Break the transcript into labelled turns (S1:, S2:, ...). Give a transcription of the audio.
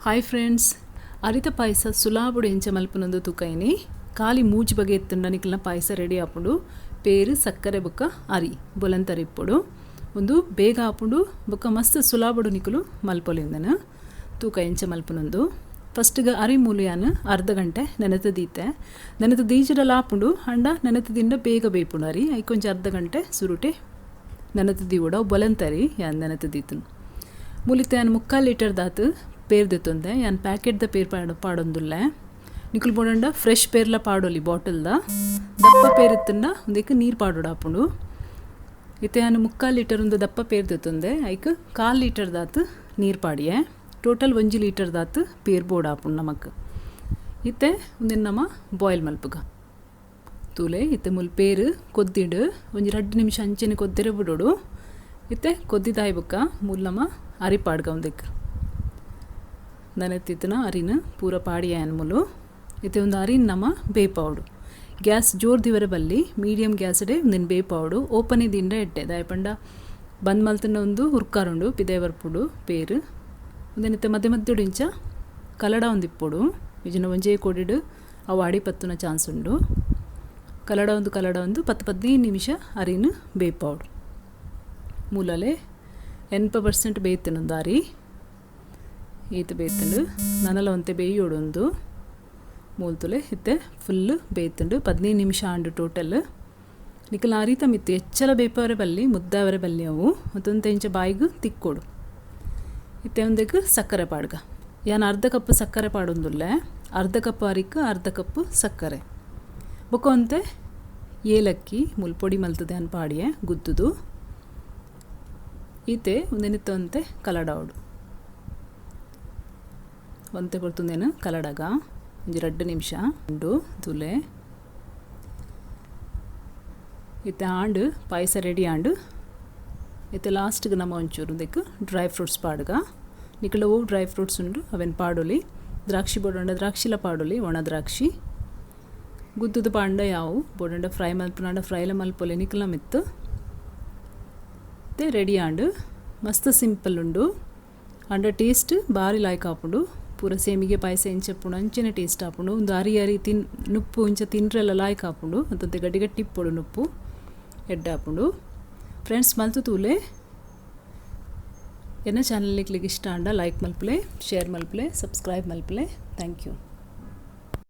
S1: Hi friends, ಅರಿತ ಪಾಯಸ ಸುಲಾಬುಡು ಎಂಚ ಮಲ್ಪುನೊಂದು ತುಕೈನಿ ಖಾಲಿ ಮೂಜಿ ಬಗೆ ಎತ್ತುಂಡ ನಿಕ್ಲಿನ ಪಾಯಸ ರೆಡಿ ಆಪುಂಡು. ಪೇರು ಸಕ್ಕರೆ ಬೊಕ್ಕ ಅರಿ ಬೊಲಂತರಿಪ್ಪುಡು ಒಂದು ಬೇಗ ಆಪುಂಡು ಬೊಕ್ಕ ಮಸ್ತ್ ಸುಲಾಬುಡು ನಿಕುಲು ಮಲ್ಪೊಲಿಂದನ ತೂಕ ಎಂಚ ಮಲ್ಪುನೊಂದು. ಫಸ್ಟ್ಗೆ ಅರಿ ಮೂಲಿಯಾನು ಅರ್ಧ ಗಂಟೆ ನೆನೆತ ದೀತೆ ನೆನೆತ ದೀಜಡಲ ಆಪುಂಡು ಅಂಡ ನೆನೆತದಿಂದ ಬೇಗ ಬೇಪುಂಡು ಅರಿ ಐಕೊಂಚ ಅರ್ಧ ಗಂಟೆ ಸುರುಟೆ ನೆನೆತ ದೀವುಡ ಬೊಲಂತರಿ ಯಾನ್ ನೆನೆತ ದೀತನು ಮೂಲಿತೆ ಯಾನ್ 3/4 ಲೀಟರ್ ದಾತು ಪೇರ್ ದೆತ್ತೊಂದೆ ಯಾನ್ ಪ್ಯಾಕೆಟ್ದ ಪೇರ್ ಪಾಡೊಂದುಲ್ಲೆ ನಿಕುಲು ಬೋಡಂಡ ಫ್ರೆಶ್ ಪೇರ್ಲ ಪಾಡೊಲಿ ಬಾಟಲ್ದ ದಪ್ಪ ಪೇರ್ ಇತ್ತಂಡ ಒಂದೇಕ ನೀರು ಪಾಡೋಡು ಆಪುಂಡು. ಇತ್ತೆ ಯಾನ್ 3/4 ಲೀಟರ್ ಒಂದು ದಪ್ಪ ಪೇರ್ ದೆತ್ತೊಂದೆ ಐಕ್ 1/4 ಲೀಟರ್ ದಾತು ನೀರು ಪಾಡಿಯೆ ಟೋಟಲ್ 1 ಲೀಟರ್ ದಾತು ಪೇರ್ ಬೋರ್ಡ್ ಆಪುಂಡು ನಮಕ್. ಇತ್ತೆ ಒಂದಿನ ನಮ ಬಾಯ್ಲ್ ಮಲ್ಪುಗ ತೂಲೆ ಇತ್ತೆ ಮುಲ್ ಪೇರು ಕೊದ್ದಿಡು ಒಂಜಿ 2 ನಿಮಿಷ ಅಂಚೆನೆ ಕೊದ್ದಿರೆ ಬಿಡೋಡು. ಇತ್ತೆ ಕೊದ್ದಿದಾಯ್ ಬೊಕ್ಕ ಮುಲ್ ನಮ ಅರಿ ಪಾಡ್ಗ ಒಂದೆಕ್ ನೆನೆತಿತ್ತನ ಅರಿನ ಪೂರ ಪಾಡಿಯಾನ್ ಮುಲು. ಇತ್ತೆ ಒಂದು ಅರಿನ ನಮ ಬೇಪಾವಡು ಗ್ಯಾಸ್ ಜೋರ್ ದಿವರ ಬಲ್ಲಿ ಮೀಡಿಯಂ ಗ್ಯಾಸ್ಡೆ ಒಂದಿನ ಬೇಪಾವಡು ಓಪನ್ ದಿಂದ ಎಡ್ಡೆ ದಾಯಪಂಡ ಬಂದ್ ಮಲ್ತನ ಒಂದು ಹುರ್ಕಾರುಂಡು ಪಿದೆ ಬರ್ಪುಡು ಪೇರು ಒಂದಿನಿತ್ತೆ ಮಧ್ಯೆ ಮಧ್ಯೆ ಇಂಚ ಕಲಡ ಒಂದಿಪ್ಪುಡು ಇಜನ ಒಂಜೇ ಕೊಡಿಡು ಅವು ಅಡಿ ಪತ್ತುನ ಚಾನ್ಸ್ ಉಂಡು. ಕಲಡ ಒಂದು 10-15 ನಿಮಿಷ ಅರಿನ ಬೇಪಾವಡು ಮೂಲಲೆ 80% ಬೇಯ್ತನೊಂದು ಅರಿ ಈತ ಬೇಯ್ತಂಡು ನನಲ ಒಂತೆ ಬೇಯೋಡು ಒಂದು ಮೂಲ್ತುಲೆ ಇತ್ತೆ ಫುಲ್ಲು ಬೇಯ್ತಂಡು 15 ನಿಮಿಷ ಆಂಡು ಟೋಟಲ್ ನಿಕಲ ಅರಿತ ಮಿತ್ತು ಎಚ್ಚಲ ಬೇಪವರೆ ಬಲ್ಲಿ ಮುದ್ದಾವರೆ ಬಲ್ಲಿ ಅವು ಮತ್ತೊಂದು ಇಂಚ ಬಾಯಿಗೂ ತಿಕ್ಕೋಡು. ಇತ್ತೆ ಒಂದಕ್ಕೆ ಸಕ್ಕರೆ ಪಾಡ್ಗ ಯಾನ್ ಅರ್ಧ ಕಪ್ ಸಕ್ಕರೆ ಪಾಡೊಂದುಲ್ಲೆ ಅರ್ಧ ಕಪ್ ಅರಿಕ ಅರ್ಧ ಕಪ್ ಸಕ್ಕರೆ ಬೊಕ್ಕ ಒಂತೆ ಏಲಕ್ಕಿ ಮುಲ್ಪೊಡಿ ಮಲ್ತದೆ ಅನ್ ಪಾಡಿಯೆ ಗುದ್ದುದು. ಈತೆ ಒಂದಿನಿತ್ತ ಒಂತೆ ಕಲಡಾವಡು ಒಂತೆ ಕೊಡ್ತುಂದೇನು ಕಲಡಗ ಒಂಜಿ 2 ನಿಮಿಷ ಉಂಡು ತುಲೆ ಇತ್ತೆ ಆಂಡು ಪಾಯಸ ರೆಡಿ ಆಂಡು. ಇತ್ತೆ ಲಾಸ್ಟ್ಗೆ ನಮ್ಮ ಒಂಚೂರು ಇದಕ್ಕೆ ಡ್ರೈ ಫ್ರೂಟ್ಸ್ ಪಾಡ್ಗ ನಿಕಲವು ಡ್ರೈ ಫ್ರೂಟ್ಸ್ ಉಂಡು ಅವೆನ್ ಪಾಡೊಲಿ ದ್ರಾಕ್ಷಿ ಬೋಡಂಡ ದ್ರಾಕ್ಷಿಲ ಪಾಡೊಲಿ ಒಣ ದ್ರಾಕ್ಷಿ ಗುದ್ದುದು ಪಾಂಡ ಯಾವು ಬೋಡಂಡ ಫ್ರೈ ಮಲ್ಪನಾಂಡ ಫ್ರೈಲ ಮಲ್ಪೊಲಿ ನಿಕಲ ಮಿತ್ತು ಇತ್ತೆ ರೆಡಿ ಆಂಡು ಮಸ್ತ್ ಸಿಂಪಲ್ ಉಂಡು ಅಂಡ ಟೇಸ್ಟ್ ಬಾರಿ ಲಾಯ್ಕ್ ಆಪುಂಡು ಪೂರ ಸೇಮಿಗೆ ಪಾಯಸ ಎಂಚಪ್ಪುಂಡು ಅಂಚನೆ ಟೇಸ್ಟ್ ಆಪುಂಡು ಒಂದು ಅರಿ ನುಪ್ಪು ಇಂಚ ತಿನ್ರೆಲ್ಲ ಲಾಯ್ಕ್ ಆಪುಂಡು ಅಂತಂತೆ ಗಡ್ಡಿ ಗಟ್ಟಿ ಇಪ್ಪುಡು ನುಪ್ಪು ಎಡ್ಡೆ ಆಪುಂಡು. ಫ್ರೆಂಡ್ಸ್ ಮಲ್ತು ತೂಲೆ ಎನ್ನ ಚಾನಲ್ ಕ್ಲಿಕ್ ಇಷ್ಟ ಅಂಡ ಲೈಕ್ ಮಲ್ಪಲೆ ಶೇರ್ ಮಲ್ಪಲೆ ಸಬ್ಸ್ಕ್ರೈಬ್ ಮಲ್ಪಲೆ. Thank you.